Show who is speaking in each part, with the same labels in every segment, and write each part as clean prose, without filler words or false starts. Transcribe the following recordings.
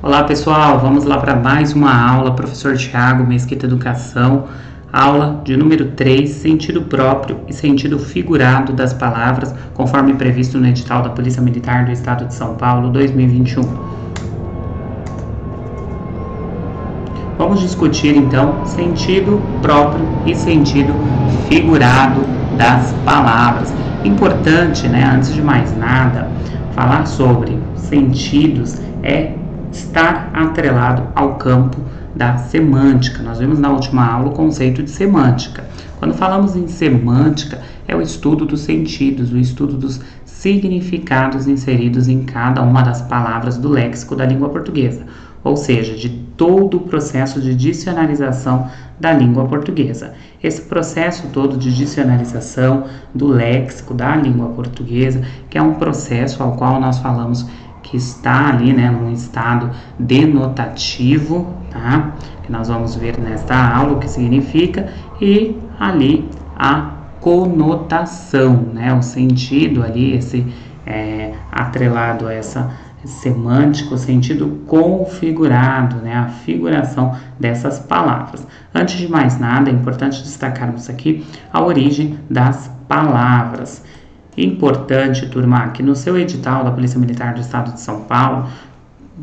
Speaker 1: Olá pessoal, vamos lá para mais uma aula, professor Thiago, Mesquita Educação, aula de número 3, sentido próprio e sentido figurado das palavras, conforme previsto no edital da Polícia Militar do Estado de São Paulo 2021. Vamos discutir então sentido próprio e sentido figurado das palavras. Importante, antes de mais nada, falar sobre sentidos estar atrelado ao campo da semântica. Nós vimos na última aula o conceito de semântica. Quando falamos em semântica, é o estudo dos sentidos, o estudo dos significados inseridos em cada uma das palavras do léxico da língua portuguesa, ou seja, de todo o processo de dicionarização da língua portuguesa. Esse processo todo de dicionarização do léxico da língua portuguesa, que é um processo ao qual nós falamos que está ali, num estado denotativo, tá? Que nós vamos ver nesta aula o que significa, e ali a conotação, o sentido ali, esse atrelado a essa semântica, o sentido configurado, a figuração dessas palavras. Antes de mais nada, é importante destacarmos aqui a origem das palavras. Importante, turma, que no seu edital da Polícia Militar do Estado de São Paulo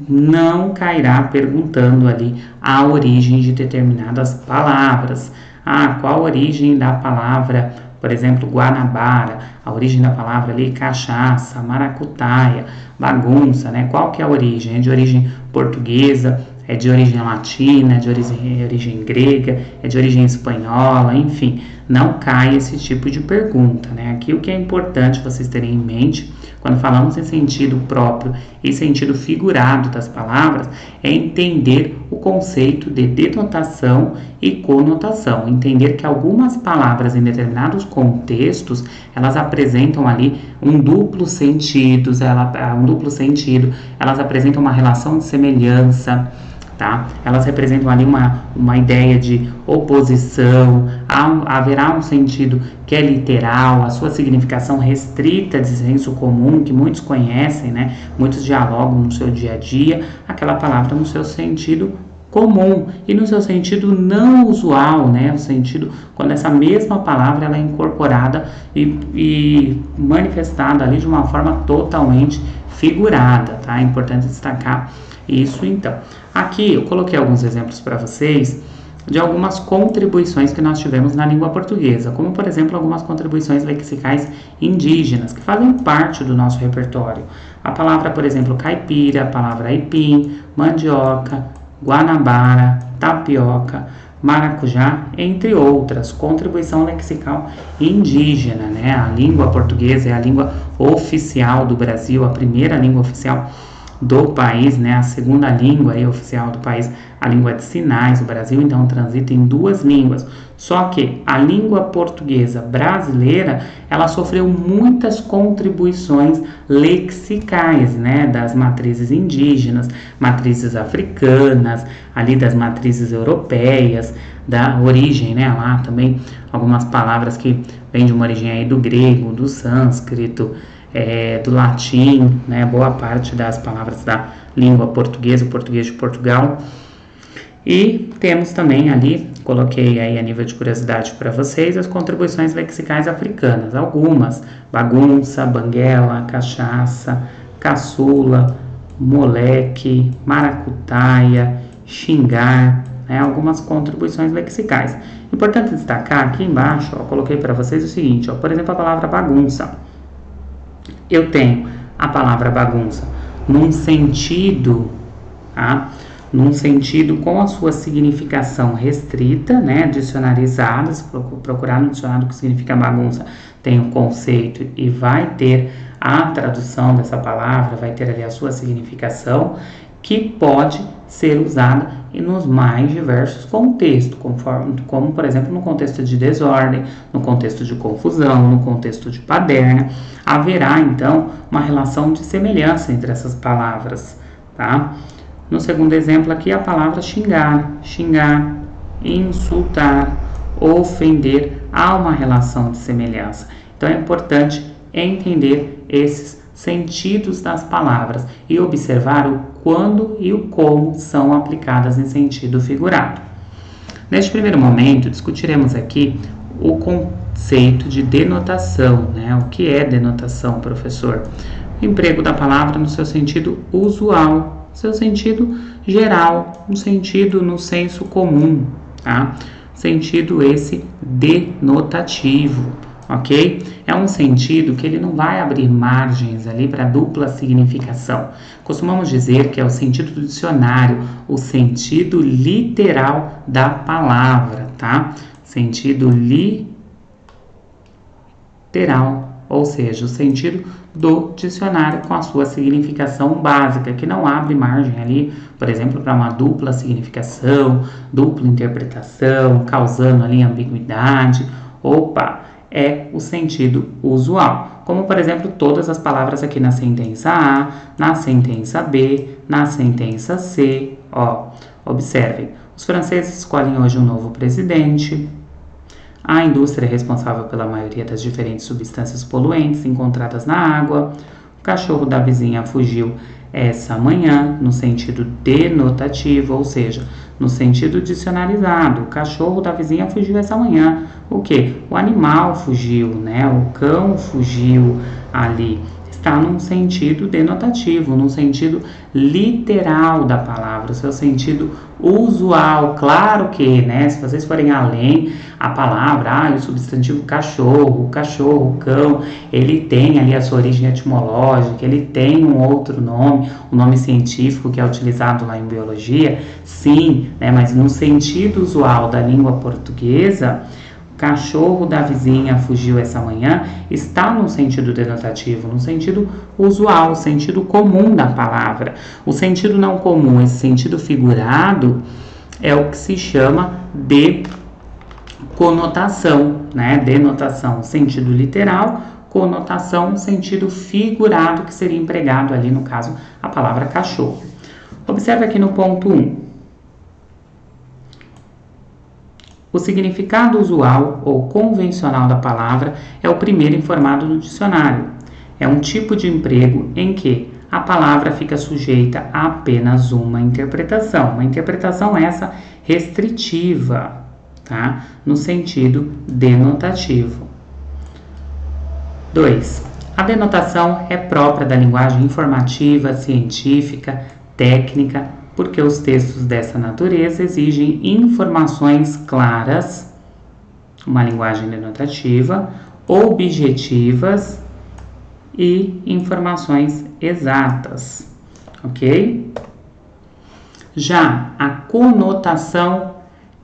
Speaker 1: não cairá perguntando ali a origem de determinadas palavras. Qual a origem da palavra, por exemplo, Guanabara, a origem da palavra ali cachaça, maracutaia, bagunça, Qual que é a origem? É de origem portuguesa, é de origem latina, é de origem grega, é de origem espanhola, enfim, não cai esse tipo de pergunta, Aqui o que é importante vocês terem em mente, quando falamos em sentido próprio e sentido figurado das palavras, é entender o conceito de denotação e conotação, entender que algumas palavras em determinados contextos, elas apresentam ali um duplo sentido, elas apresentam uma relação de semelhança, tá? Elas representam ali uma ideia de oposição, haverá um sentido que é literal, a sua significação restrita de senso comum, que muitos conhecem, muitos dialogam no seu dia a dia, aquela palavra no seu sentido comum e no seu sentido não usual, o sentido quando essa mesma palavra ela é incorporada e manifestada ali de uma forma totalmente figurada, tá? É importante destacar isso então. Aqui eu coloquei alguns exemplos para vocês de algumas contribuições que nós tivemos na língua portuguesa, como por exemplo algumas contribuições lexicais indígenas que fazem parte do nosso repertório. A palavra, por exemplo, caipira, a palavra aipim, mandioca, Guanabara, tapioca, maracujá, entre outras. Contribuição lexical indígena, A língua portuguesa é a língua oficial do Brasil, a primeira língua oficial do país, a segunda língua oficial do país, a língua de sinais. O Brasil então transita em duas línguas, só que a língua portuguesa brasileira, ela sofreu muitas contribuições lexicais, das matrizes indígenas, matrizes africanas, ali das matrizes europeias, da origem, lá também algumas palavras que vêm de uma origem aí do grego, do sânscrito, do latim, boa parte das palavras da língua portuguesa, o português de Portugal. E temos também ali, coloquei aí a nível de curiosidade para vocês, as contribuições lexicais africanas, algumas: bagunça, banguela, cachaça, caçula, moleque, maracutaia, xingar, algumas contribuições lexicais. Importante destacar aqui embaixo, coloquei para vocês o seguinte, por exemplo, a palavra bagunça. Eu tenho a palavra bagunça num sentido, num sentido com a sua significação restrita, dicionarizada. Se procurar no dicionário o que significa bagunça, tem o conceito e vai ter a tradução dessa palavra, vai ter ali a sua significação, que pode ser usada nos mais diversos contextos, como por exemplo no contexto de desordem, no contexto de confusão, no contexto de paderna. Haverá então uma relação de semelhança entre essas palavras, tá? No segundo exemplo aqui, a palavra xingar, insultar, ofender, há uma relação de semelhança. Então é importante entender esses sentidos das palavras e observar o quando e o como são aplicadas em sentido figurado. Neste primeiro momento, discutiremos aqui o conceito de denotação, né? O que é denotação, professor? O emprego da palavra no seu sentido usual, seu sentido geral, no sentido no senso comum, tá? Sentido esse denotativo, ok? É um sentido que ele não vai abrir margens ali para dupla significação. Costumamos dizer que é o sentido do dicionário, o sentido literal da palavra, tá? Sentido literal, ou seja, o sentido do dicionário com a sua significação básica, que não abre margem ali, por exemplo, para uma dupla significação, dupla interpretação, causando ali ambiguidade. Opa, é o sentido usual. Como, por exemplo, todas as palavras aqui na sentença A, na sentença B, na sentença C. Ó, observem, os franceses escolhem hoje um novo presidente. A indústria é responsável pela maioria das diferentes substâncias poluentes encontradas na água. O cachorro da vizinha fugiu essa manhã, no sentido denotativo, ou seja, no sentido dicionarizado. O cachorro da vizinha fugiu essa manhã. O que? O animal fugiu, né? O cão fugiu ali. Está num sentido denotativo, num sentido literal da palavra, o seu sentido usual. Claro que, né, se vocês forem além, a palavra, o substantivo cachorro, cão, ele tem ali a sua origem etimológica, ele tem um outro nome, um nome científico que é utilizado lá em biologia, sim, né, mas no sentido usual da língua portuguesa, cachorro da vizinha fugiu essa manhã, está no sentido denotativo, no sentido usual, o sentido comum da palavra. O sentido não comum, esse sentido figurado, é o que se chama de conotação, né? Denotação, sentido literal, conotação, sentido figurado, que seria empregado ali, no caso, a palavra cachorro. Observe aqui no ponto 1. O significado usual ou convencional da palavra é o primeiro informado no dicionário. É um tipo de emprego em que a palavra fica sujeita a apenas uma interpretação. Uma interpretação essa restritiva, tá? No sentido denotativo. 2. A denotação é própria da linguagem informativa, científica, técnica, porque os textos dessa natureza exigem informações claras, uma linguagem denotativa, objetivas e informações exatas, ok? Já a conotação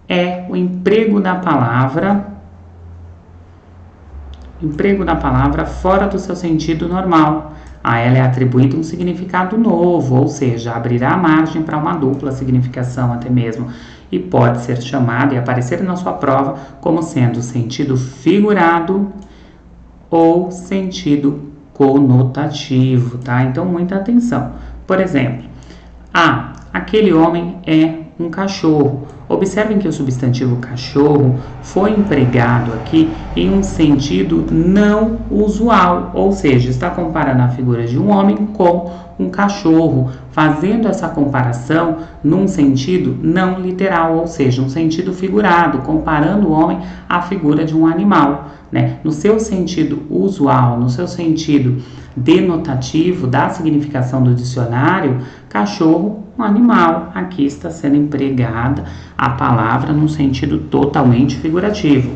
Speaker 1: é o emprego da palavra fora do seu sentido normal. A ela é atribuído um significado novo, ou seja, abrirá margem para uma dupla significação até mesmo, e pode ser chamada e aparecer na sua prova como sendo sentido figurado ou sentido conotativo, tá? Então, muita atenção. Por exemplo, aquele homem é um cachorro. Observem que o substantivo cachorro foi empregado aqui em um sentido não usual, ou seja, está comparando a figura de um homem com um cachorro, fazendo essa comparação num sentido não literal, ou seja, um sentido figurado, comparando o homem à figura de um animal, né? No seu sentido usual, no seu sentido denotativo da significação do dicionário, cachorro, um animal. Aqui está sendo empregada a palavra num sentido totalmente figurativo.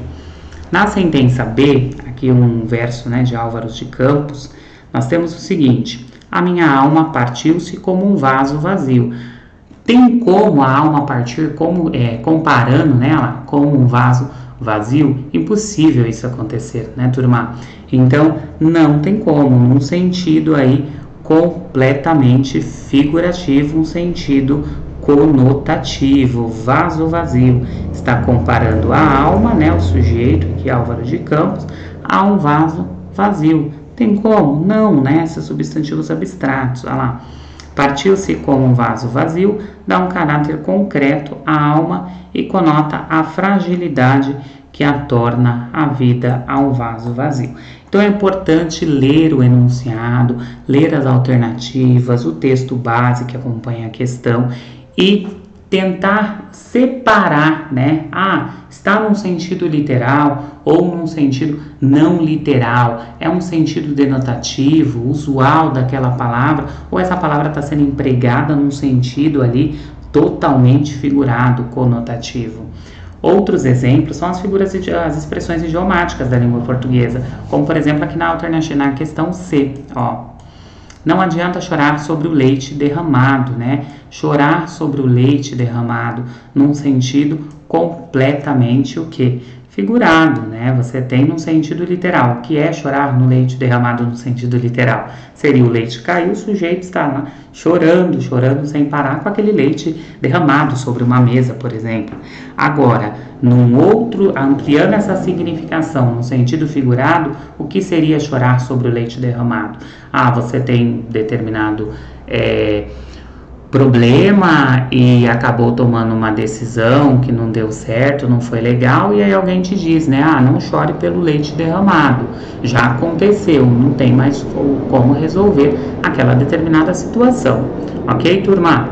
Speaker 1: Na sentença B, aqui um verso, né, de Álvaro de Campos, nós temos o seguinte: a minha alma partiu-se como um vaso vazio. Tem como a alma partir comparando nela como um vaso vazio? Impossível isso acontecer, né, turma? Então, não tem como, num sentido aí completamente figurativo, um sentido conotativo, vaso vazio. Está comparando a alma, né, o sujeito, aqui Álvaro de Campos, a um vaso vazio. Tem como? Não, né? Esses substantivos abstratos, olha lá. Partiu-se como um vaso vazio, dá um caráter concreto à alma e conota a fragilidade que a torna a vida a um vaso vazio. Então é importante ler o enunciado, ler as alternativas, o texto base que acompanha a questão e tentar separar, né? Está num sentido literal ou num sentido não literal, é um sentido denotativo, usual daquela palavra, ou essa palavra está sendo empregada num sentido ali totalmente figurado, conotativo. Outros exemplos são as expressões idiomáticas da língua portuguesa, como por exemplo aqui na questão C, ó. Não adianta chorar sobre o leite derramado, né? Chorar sobre o leite derramado num sentido completamente o quê? Figurado, né? Você tem num sentido literal. O que é chorar no leite derramado no sentido literal? Seria o leite cair, o sujeito está lá chorando sem parar com aquele leite derramado sobre uma mesa, por exemplo. Agora, num outro, ampliando essa significação no sentido figurado, o que seria chorar sobre o leite derramado? Você tem determinado problema e acabou tomando uma decisão que não deu certo, não foi legal, e aí alguém te diz, né? Não chore pelo leite derramado. Já aconteceu, não tem mais como resolver aquela determinada situação. Ok, turma?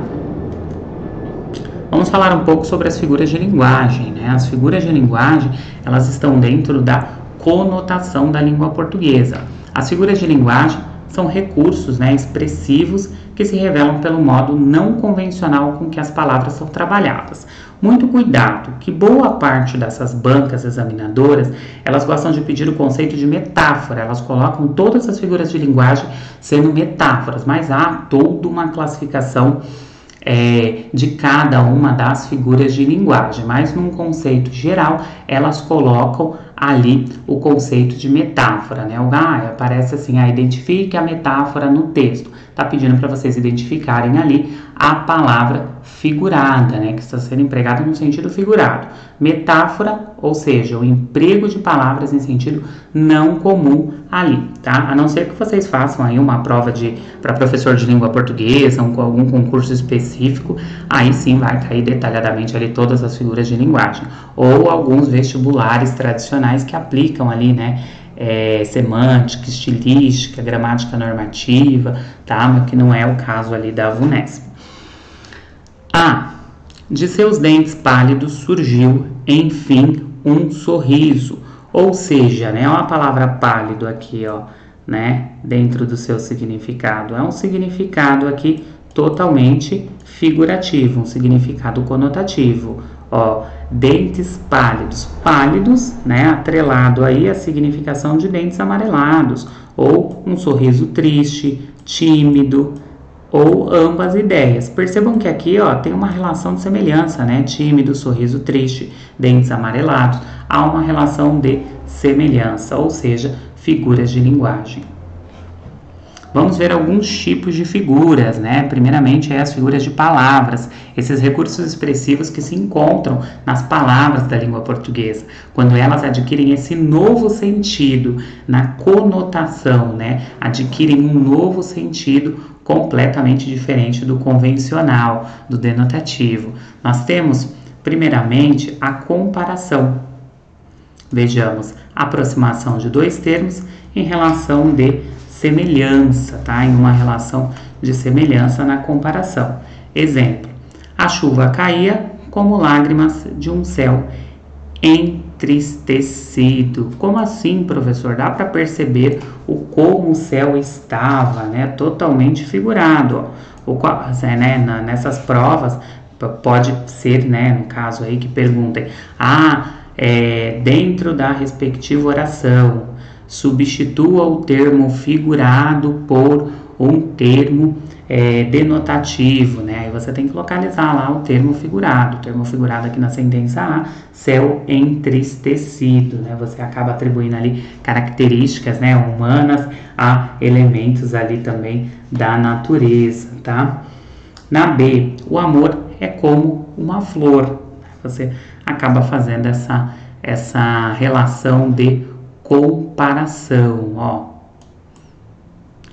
Speaker 1: Vamos falar um pouco sobre as figuras de linguagem, né? As figuras de linguagem, elas estão dentro da conotação da língua portuguesa. As figuras de linguagem são recursos, né, expressivos que se revelam pelo modo não convencional com que as palavras são trabalhadas. Muito cuidado, que boa parte dessas bancas examinadoras, elas gostam de pedir o conceito de metáfora, elas colocam todas as figuras de linguagem sendo metáforas, mas há toda uma classificação de cada uma das figuras de linguagem, mas num conceito geral, elas colocam ali o conceito de metáfora, né? Aparece assim, identifique a metáfora no texto. Está pedindo para vocês identificarem ali a palavra figurada, né? Que está sendo empregada no sentido figurado. Metáfora, ou seja, o emprego de palavras em sentido não comum ali, tá? A não ser que vocês façam aí uma prova para professor de língua portuguesa, algum concurso específico, aí sim vai cair detalhadamente ali todas as figuras de linguagem. Ou alguns vestibulares tradicionais que aplicam ali, né? Semântica, estilística, gramática normativa, tá? Mas que não é o caso ali da VUNESP. De seus dentes pálidos surgiu, enfim, um sorriso. Ou seja, né? Uma palavra pálido aqui, ó, né? Dentro do seu significado. É um significado aqui totalmente figurativo, um significado conotativo. Ó, dentes pálidos. Pálidos, né? Atrelado aí a significação de dentes amarelados. Ou um sorriso triste, tímido, ou ambas ideias. Percebam que aqui, ó, tem uma relação de semelhança, né? Tímido, sorriso triste, dentes amarelados. Há uma relação de semelhança, ou seja, figuras de linguagem. Vamos ver alguns tipos de figuras, né? Primeiramente, as figuras de palavras, esses recursos expressivos que se encontram nas palavras da língua portuguesa, quando elas adquirem esse novo sentido na conotação, né? Adquirem um novo sentido completamente diferente do convencional, do denotativo. Nós temos, primeiramente, a comparação. Vejamos, aproximação de dois termos em relação de semelhança, tá? Em uma relação de semelhança na comparação. Exemplo, a chuva caía como lágrimas de um céu entristecido. Como assim, professor? Dá para perceber como o céu estava, né? Totalmente figurado. Nessas provas, pode ser, né? No caso aí que perguntem, dentro da respectiva oração, substitua o termo figurado por um termo denotativo, né? Aí você tem que localizar lá o termo figurado aqui na sentença A, céu entristecido, né? Você acaba atribuindo ali características, né, humanas a elementos ali também da natureza, tá? Na B, o amor é como uma flor. Você acaba fazendo essa relação de comparação, ó.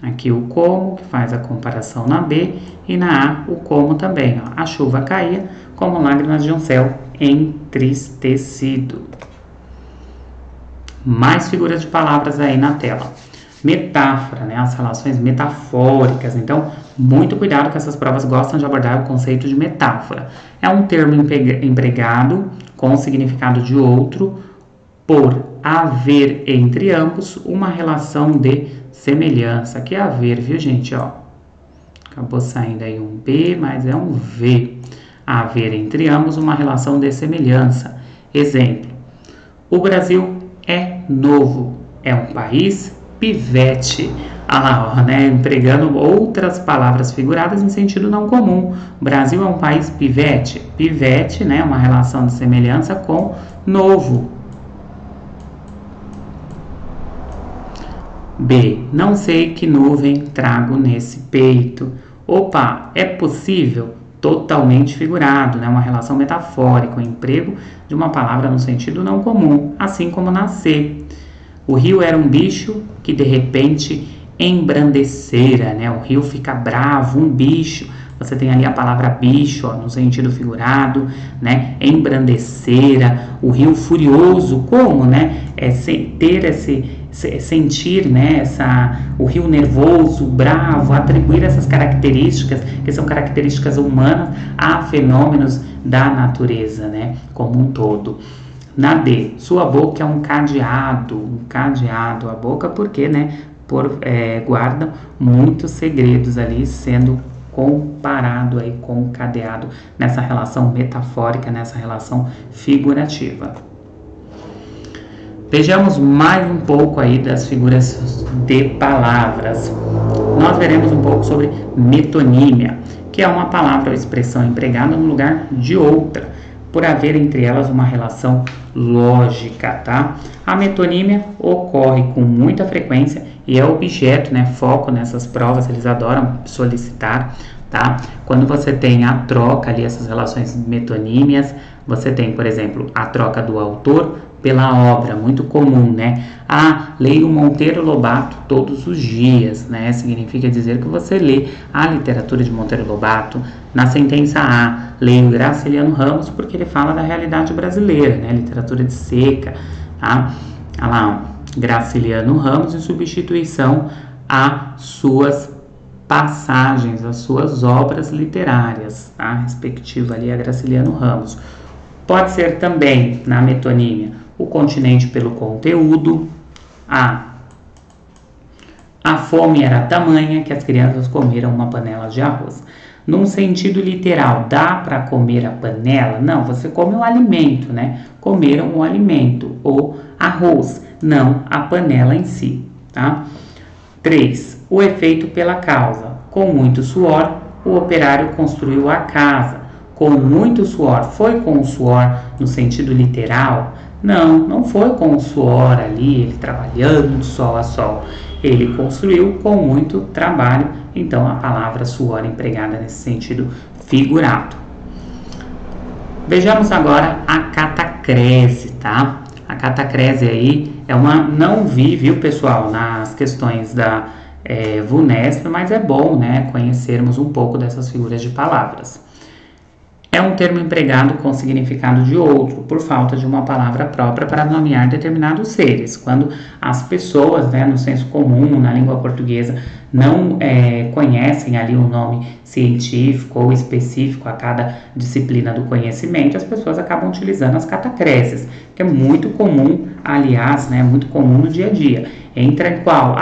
Speaker 1: Aqui o como, que faz a comparação na B, e na A o como também, ó. A chuva caía como lágrimas de um céu entristecido. Mais figuras de palavras aí na tela. Metáfora, né? As relações metafóricas. Então, muito cuidado que essas provas gostam de abordar o conceito de metáfora. É um termo empregado com o significado de outro por haver entre ambos uma relação de semelhança. Aqui é haver, viu, gente? Ó, acabou saindo aí um B, mas é um V. Haver entre ambos uma relação de semelhança. Exemplo: o Brasil é novo, é um país pivete. Ah lá, ó, né? Empregando outras palavras figuradas em sentido não comum. O Brasil é um país pivete. Pivete, né? Uma relação de semelhança com novo. B. Não sei que nuvem trago nesse peito. Opa, é possível? Totalmente figurado, né? Uma relação metafórica, o emprego de uma palavra no sentido não comum, assim como nascer. O rio era um bicho que de repente embrandecera, né? O rio fica bravo, um bicho. Você tem ali a palavra bicho, ó, no sentido figurado, né? Embrandecera, o rio furioso, como, né? Ter sentir, né, o rio nervoso, bravo, atribuir essas características, que são características humanas, a fenômenos da natureza, né, como um todo. Na D, sua boca é um cadeado, a boca porque, né, guarda muitos segredos ali, sendo comparado aí com o cadeado nessa relação metafórica, nessa relação figurativa. Vejamos mais um pouco aí das figuras de palavras. Nós veremos um pouco sobre metonímia, que é uma palavra ou expressão empregada no lugar de outra, por haver entre elas uma relação lógica, tá? A metonímia ocorre com muita frequência e é objeto, né, foco nessas provas, eles adoram solicitar, tá? Quando você tem a troca ali, essas relações metonímias, você tem, por exemplo, a troca do autor pela obra, muito comum, né? Ah, leio Monteiro Lobato todos os dias, né? Significa dizer que você lê a literatura de Monteiro Lobato. Na sentença A, leio Graciliano Ramos porque ele fala da realidade brasileira, né? Literatura de seca, tá? Olha lá, Graciliano Ramos em substituição a suas passagens, as suas obras literárias, tá? Respectiva ali a Graciliano Ramos. Pode ser também, na metonímia, o continente pelo conteúdo. A fome era tamanha que as crianças comeram uma panela de arroz. Num sentido literal, dá para comer a panela? Não, você come o alimento, né? Comeram o alimento, o arroz, não a panela em si, tá? 3. O efeito pela causa. Com muito suor, o operário construiu a casa. Com muito suor, foi com o suor no sentido literal? Não, não foi com o suor ali, ele trabalhando de sol a sol. Ele construiu com muito trabalho, então a palavra suor empregada nesse sentido figurado. Vejamos agora a catacrese, tá? A catacrese aí é uma, não vi, viu pessoal, nas questões da VUNESP, mas é bom, né, conhecermos um pouco dessas figuras de palavras. É um termo empregado com significado de outro, por falta de uma palavra própria para nomear determinados seres. Quando as pessoas, né, no senso comum, na língua portuguesa, não conhecem ali o nome científico ou específico a cada disciplina do conhecimento, as pessoas acabam utilizando as catacreses, que é muito comum, aliás, né, muito comum no dia a dia. Entra em qual?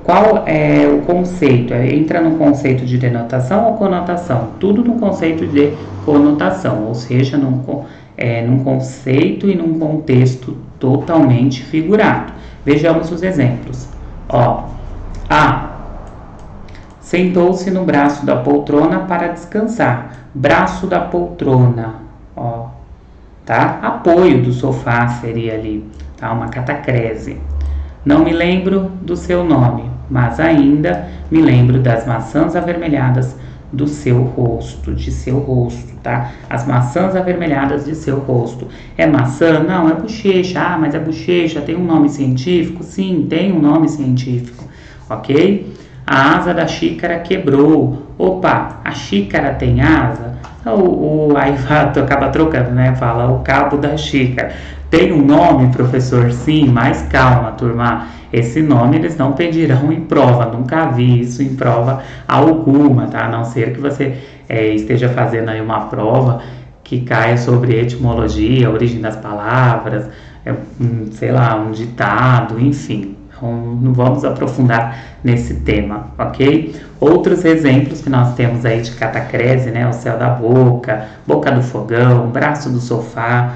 Speaker 1: Qual é o conceito? Entra no conceito de denotação ou conotação? Tudo no conceito de conotação, ou seja, num conceito e num contexto totalmente figurado. Vejamos os exemplos. Ó, A. Sentou-se no braço da poltrona para descansar. Braço da poltrona, ó, tá? Apoio do sofá seria ali, tá? Uma catacrese. Não me lembro do seu nome, mas ainda me lembro das maçãs avermelhadas do seu rosto, de seu rosto, tá? As maçãs avermelhadas de seu rosto. É maçã? Não, é bochecha. Ah, mas é bochecha, tem um nome científico? Sim, tem um nome científico, ok? A asa da xícara quebrou. Opa, a xícara tem asa? Aí acaba trocando, né? Fala o cabo da xícara. Tem um nome, professor? Sim, mas calma, turma. Esse nome eles não pedirão em prova. Nunca vi isso em prova alguma, tá? A não ser que você esteja fazendo aí uma prova que caia sobre etimologia, origem das palavras, sei lá, um ditado, enfim. Não vamos aprofundar nesse tema, ok? Outros exemplos que nós temos aí de catacrese, né? O céu da boca, boca do fogão, braço do sofá,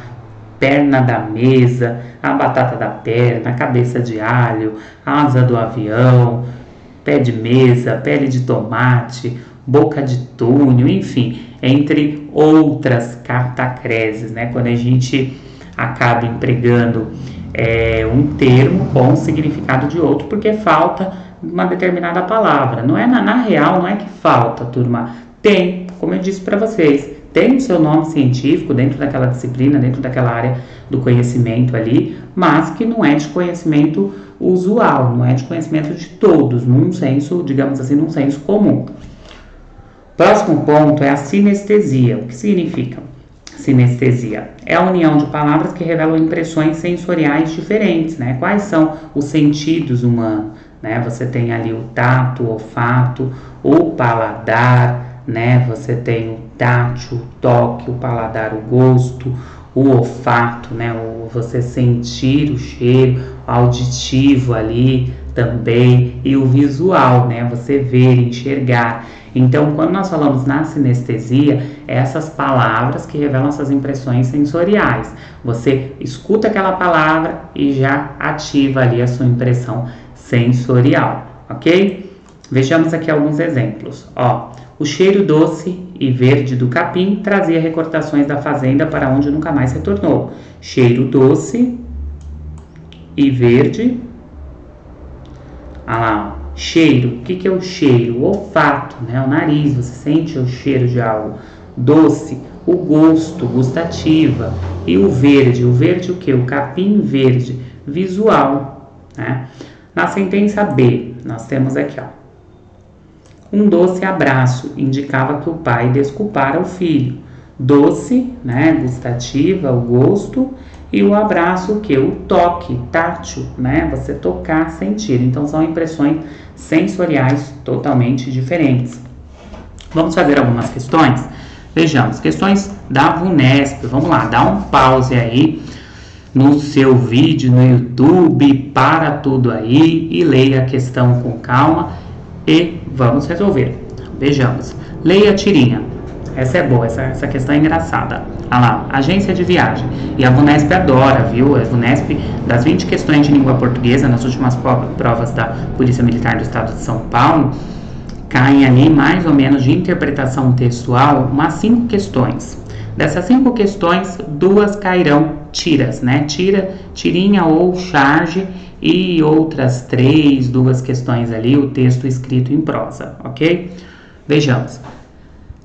Speaker 1: perna da mesa, a batata da perna, cabeça de alho, asa do avião, pé de mesa, pele de tomate, boca de túnel, enfim, entre outras catacreses, né? Quando a gente acaba empregando um termo com o significado de outro, porque falta uma determinada palavra. Não é na real, não é que falta, turma. Tem, como eu disse para vocês, tem o seu nome científico dentro daquela disciplina, dentro daquela área do conhecimento ali, mas que não é de conhecimento usual, não é de conhecimento de todos, num senso, digamos assim, num senso comum. Próximo ponto é a sinestesia. O que significa sinestesia? É a união de palavras que revelam impressões sensoriais diferentes, né? Quais são os sentidos humanos, né? Você tem ali o tato, o olfato, o paladar, né? Você tem o tátil, o toque, o paladar, o gosto, o olfato, né? Você sentir o cheiro, o auditivo ali também, e o visual, né? Você ver, enxergar. Então, quando nós falamos na sinestesia, essas palavras que revelam essas impressões sensoriais. Você escuta aquela palavra e já ativa ali a sua impressão sensorial, ok? Vejamos aqui alguns exemplos. Ó, o cheiro doce e verde do capim trazia recordações da fazenda para onde nunca mais retornou. Cheiro doce e verde. Ah lá, ó. Cheiro, o que é o cheiro? O olfato, né? O nariz, você sente o cheiro de algo. Doce, o gosto, gustativa. E o verde o que? O capim verde, visual, né? Na sentença B, nós temos aqui, ó. Um doce abraço indicava que o pai desculpara o filho. Doce, né? Gustativa, o gosto. E o abraço, o que? O toque, tátil, né? Você tocar, sentir. Então, são impressões sensoriais totalmente diferentes. Vamos fazer algumas questões? Vejamos, questões da VUNESP. Vamos lá, dá um pause aí no seu vídeo no YouTube, para tudo aí e leia a questão com calma e vamos resolver. Vejamos. Leia a tirinha. Essa é boa, essa questão é engraçada. Olha lá, agência de viagem. E a VUNESP adora, viu? A VUNESP, das 20 questões de língua portuguesa, nas últimas provas da Polícia Militar do Estado de São Paulo, caem ali mais ou menos de interpretação textual, umas 5 questões. Dessas 5 questões, 2 cairão tiras, né? Tirinha ou charge, e outras 2 questões ali, o texto escrito em prosa, ok? Vejamos.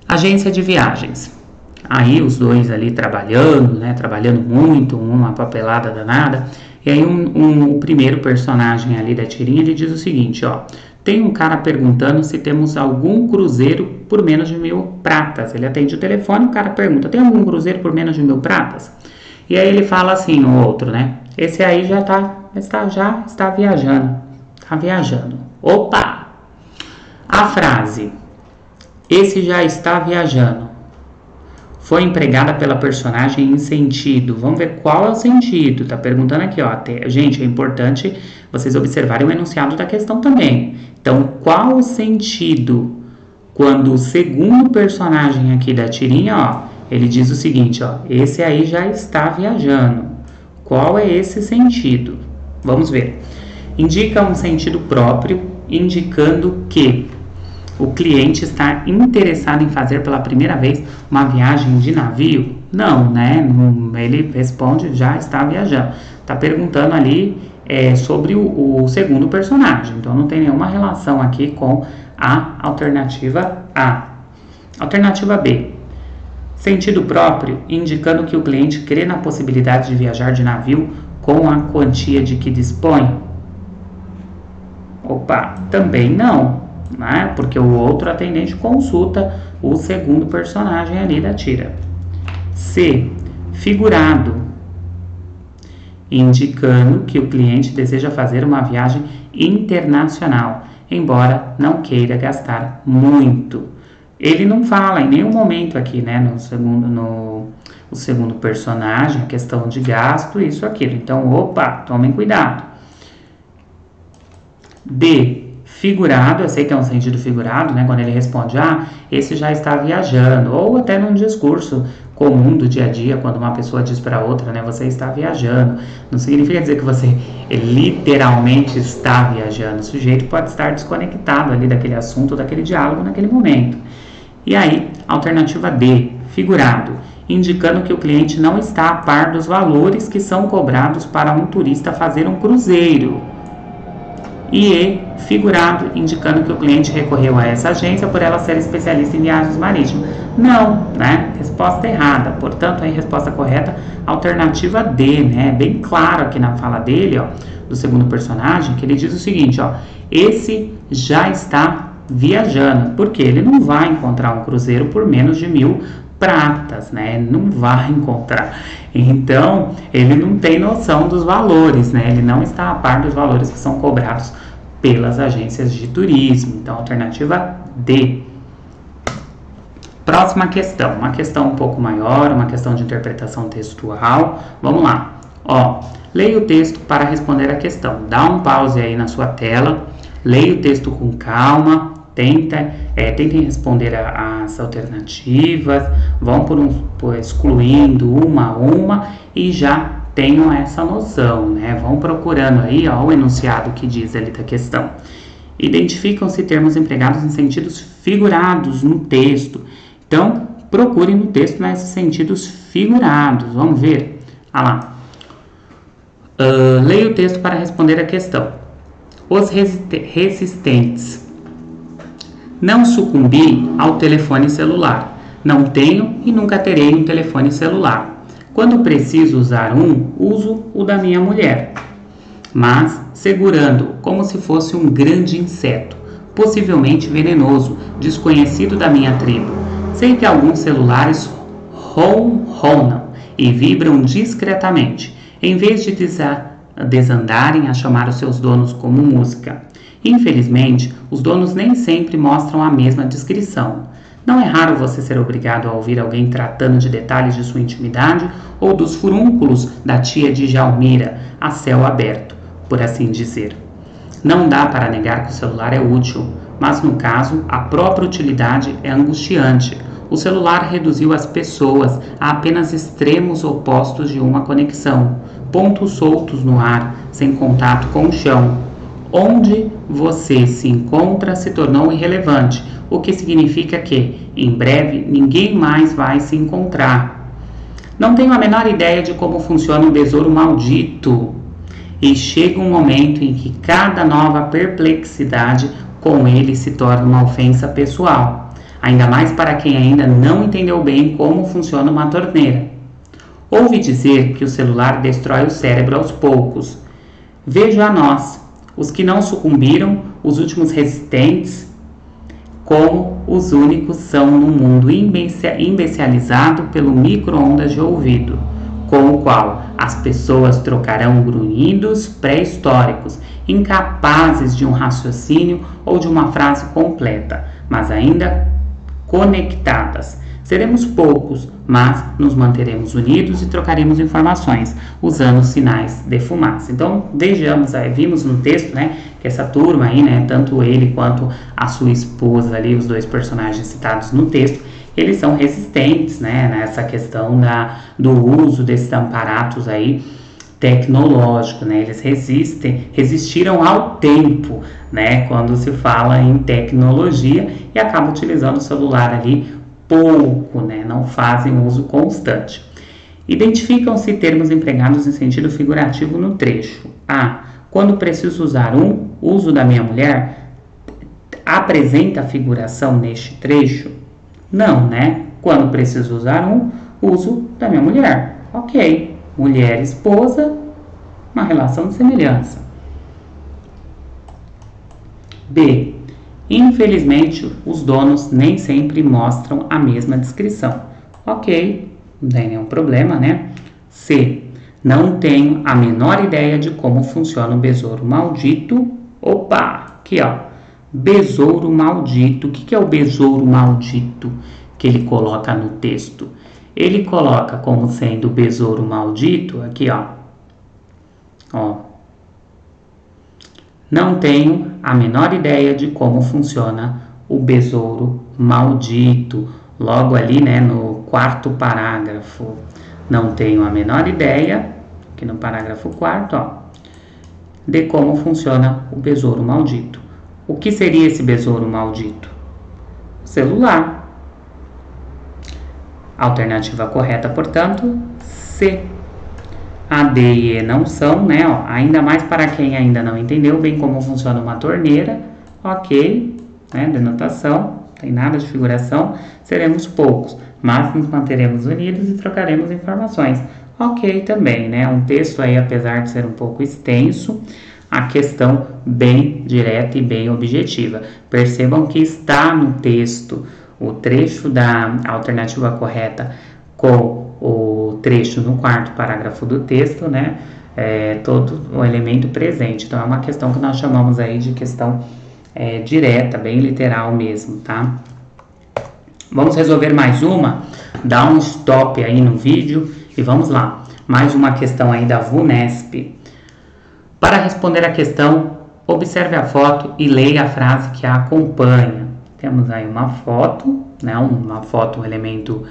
Speaker 1: Agência de viagens. Aí os dois ali trabalhando, né? Trabalhando muito, uma papelada danada. E aí o primeiro personagem ali da tirinha, ele diz o seguinte, ó. Tem um cara perguntando se temos algum cruzeiro por menos de 1.000 pratas. Ele atende o telefone, o cara pergunta, tem algum cruzeiro por menos de 1.000 pratas? E aí ele fala assim, o outro, né? Esse aí já está viajando. Está viajando. Opa! A frase, esse já está viajando, foi empregada pela personagem em sentido. Vamos ver qual é o sentido. Tá perguntando aqui, ó. Gente, é importante vocês observarem o enunciado da questão também. Então, qual o sentido quando o segundo personagem aqui da tirinha, ó, ele diz o seguinte, ó. Esse aí já está viajando. Qual é esse sentido? Vamos ver. Indica um sentido próprio, indicando que o cliente está interessado em fazer pela primeira vez uma viagem de navio? Não, né? Ele responde, já está viajando. Está perguntando ali sobre o segundo personagem. Então, não tem nenhuma relação aqui com a alternativa A. Alternativa B. Sentido próprio, indicando que o cliente crê na possibilidade de viajar de navio com a quantia de que dispõe? Opa, também não. né? Porque o outro atendente consulta o segundo personagem ali da tira. C, figurado, indicando que o cliente deseja fazer uma viagem internacional, embora não queira gastar muito. Ele não fala em nenhum momento aqui, né, o segundo personagem, a questão de gasto, isso, aquilo. Então, opa, tomem cuidado. D, figurado, eu sei que é um sentido figurado, né, quando ele responde, esse já está viajando, ou até num discurso comum do dia a dia, quando uma pessoa diz para outra, né, você está viajando, não significa dizer que você literalmente está viajando, o sujeito pode estar desconectado ali daquele assunto, daquele diálogo naquele momento. E aí, alternativa D, figurado, indicando que o cliente não está a par dos valores que são cobrados para um turista fazer um cruzeiro. E E, figurado, indicando que o cliente recorreu a essa agência por ela ser especialista em viagens marítimas. Não, né? Resposta errada. Portanto, a resposta correta, alternativa D, né? Bem claro aqui na fala dele, ó, do segundo personagem, que ele diz o seguinte, ó, esse já está viajando, porque ele não vai encontrar um cruzeiro por menos de 1.000 pratas, né? Não vai encontrar. Então, ele não tem noção dos valores, né? Ele não está a par dos valores que são cobrados pelas agências de turismo. Então, alternativa D. Próxima questão, uma questão um pouco maior, uma questão de interpretação textual. Vamos lá. Ó, leia o texto para responder a questão. Dá um pause aí na sua tela, leia o texto com calma, tentem responder as alternativas, vão excluindo uma a uma e já tenham essa noção, né? Vão procurando aí, ó, o enunciado que diz ali da questão. Identificam-se termos empregados em sentidos figurados no texto. Então, procurem no texto nesses sentidos figurados. Vamos ver. Lá. Leia o texto para responder a questão. Os resistentes. Não sucumbi ao telefone celular. Não tenho e nunca terei um telefone celular. Quando preciso usar uso o da minha mulher, mas segurando como se fosse um grande inseto, possivelmente venenoso, desconhecido da minha tribo. Sei que alguns celulares ronronam e vibram discretamente, em vez de desandarem a chamar os seus donos como música. Infelizmente, os donos nem sempre mostram a mesma descrição. Não é raro você ser obrigado a ouvir alguém tratando de detalhes de sua intimidade ou dos furúnculos da tia de Jalmira a céu aberto, por assim dizer. Não dá para negar que o celular é útil, mas no caso, a própria utilidade é angustiante. O celular reduziu as pessoas a apenas extremos opostos de uma conexão, pontos soltos no ar, sem contato com o chão. Onde você se encontra se tornou irrelevante, o que significa que, em breve, ninguém mais vai se encontrar. Não tenho a menor ideia de como funciona um besouro maldito. E chega um momento em que cada nova perplexidade com ele se torna uma ofensa pessoal, ainda mais para quem ainda não entendeu bem como funciona uma torneira. Ouvi dizer que o celular destrói o cérebro aos poucos. Vejo a nós, os que não sucumbiram, os últimos resistentes, como os únicos são no mundo imbecilizado pelo micro-ondas de ouvido, com o qual as pessoas trocarão grunhidos pré-históricos, incapazes de um raciocínio ou de uma frase completa, mas ainda conectadas. Seremos poucos, mas nos manteremos unidos e trocaremos informações, usando sinais de fumaça. Então, vimos no texto, né, que essa turma aí, né, tanto ele quanto a sua esposa ali, os dois personagens citados no texto, eles são resistentes, né, nessa questão do uso desses aparatos aí tecnológicos, né, eles resistiram ao tempo, né, quando se fala em tecnologia e acabam utilizando o celular ali pouco, né, não fazem uso constante. Identificam-se termos empregados em sentido figurativo no trecho. A. Quando preciso usar uso da minha mulher, apresenta figuração neste trecho? Não, né? Quando preciso usar uso da minha mulher. Ok. Mulher, esposa, uma relação de semelhança. B. Infelizmente, os donos nem sempre mostram a mesma descrição. Ok, não tem nenhum problema, né? C. Não tenho a menor ideia de como funciona o besouro maldito. Opa, aqui ó, besouro maldito. O que é o besouro maldito que ele coloca no texto? Ele coloca como sendo o besouro maldito, aqui ó. Não tenho a menor ideia de como funciona o besouro maldito. Logo ali, né, no quarto parágrafo. Não tenho a menor ideia, aqui no parágrafo 4º, de como funciona o besouro maldito. O que seria esse besouro maldito? Celular. Alternativa correta, portanto, C. A, D e E não são, né? Ainda mais para quem ainda não entendeu bem como funciona uma torneira. Ok, né? Denotação, não tem nada de figuração. Seremos poucos, mas nos manteremos unidos e trocaremos informações. Ok também, né? Um texto aí, apesar de ser um pouco extenso, a questão bem direta e bem objetiva. Percebam que está no texto o trecho da alternativa correta com o trecho no quarto parágrafo do texto, né? Todo o elemento presente. Então, é uma questão que nós chamamos aí de questão direta, bem literal mesmo, tá? Vamos resolver mais uma? Dá um stop aí no vídeo e vamos lá. Mais uma questão aí da VUNESP. Para responder a questão, observe a foto e leia a frase que a acompanha. Temos aí uma foto, né? Uma foto, um elemento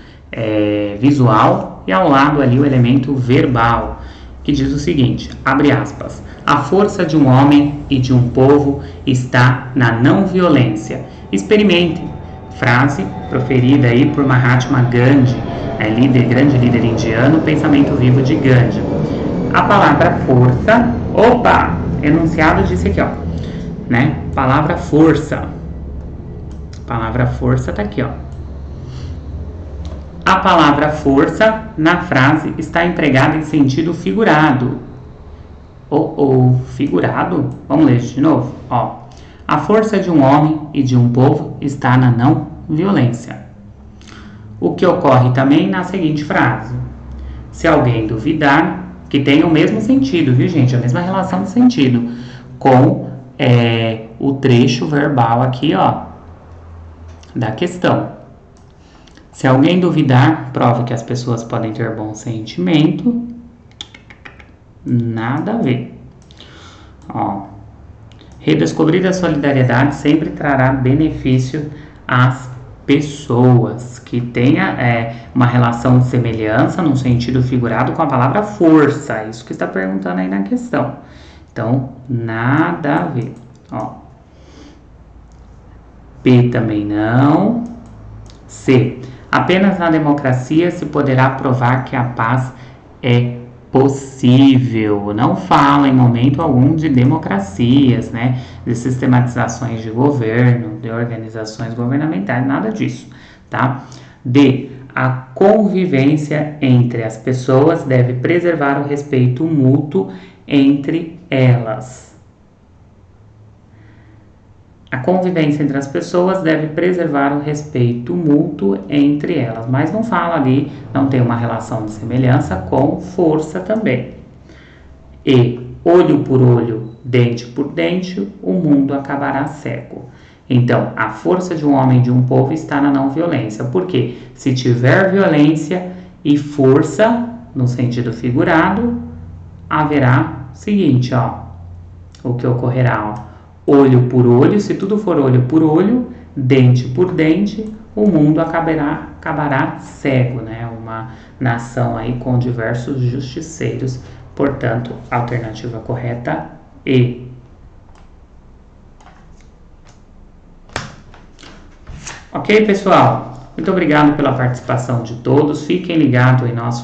Speaker 1: visual, e ao lado ali o elemento verbal, que diz o seguinte, abre aspas, a força de um homem e de um povo está na não violência. Experimente. Frase proferida aí por Mahatma Gandhi, grande líder indiano, pensamento vivo de Gandhi. A palavra força, enunciado disse aqui, né? Palavra força tá aqui, A palavra força na frase está empregada em sentido figurado. Figurado? Vamos ler de novo, A força de um homem e de um povo está na não violência. O que ocorre também na seguinte frase. Se alguém duvidar, que tem o mesmo sentido, viu gente? A mesma relação de sentido com o trecho verbal aqui, da questão. Se alguém duvidar, prove que as pessoas podem ter bom sentimento. Nada a ver. Redescobrir a solidariedade sempre trará benefício às pessoas, que tenha uma relação de semelhança, num sentido figurado, com a palavra força. Isso que está perguntando aí na questão. Então, nada a ver. B também não. C. Apenas na democracia se poderá provar que a paz é possível. Não fala em momento algum de democracias, né? De sistematizações de governo, de organizações governamentais, nada disso, tá? D. A convivência entre as pessoas deve preservar o respeito mútuo entre elas. A convivência entre as pessoas deve preservar o respeito mútuo entre elas. Mas não fala ali, não tem uma relação de semelhança com força também. E, olho por olho, dente por dente, o mundo acabará cego. Então, a força de um homem e de um povo está na não violência. Porque se tiver violência e força, no sentido figurado, haverá o seguinte, o que ocorrerá, olho por olho, se tudo for olho por olho, dente por dente, o mundo acabará cego, né? Uma nação aí com diversos justiceiros. Portanto, a alternativa correta, E. Ok, pessoal? Muito obrigado pela participação de todos. Fiquem ligados em nosso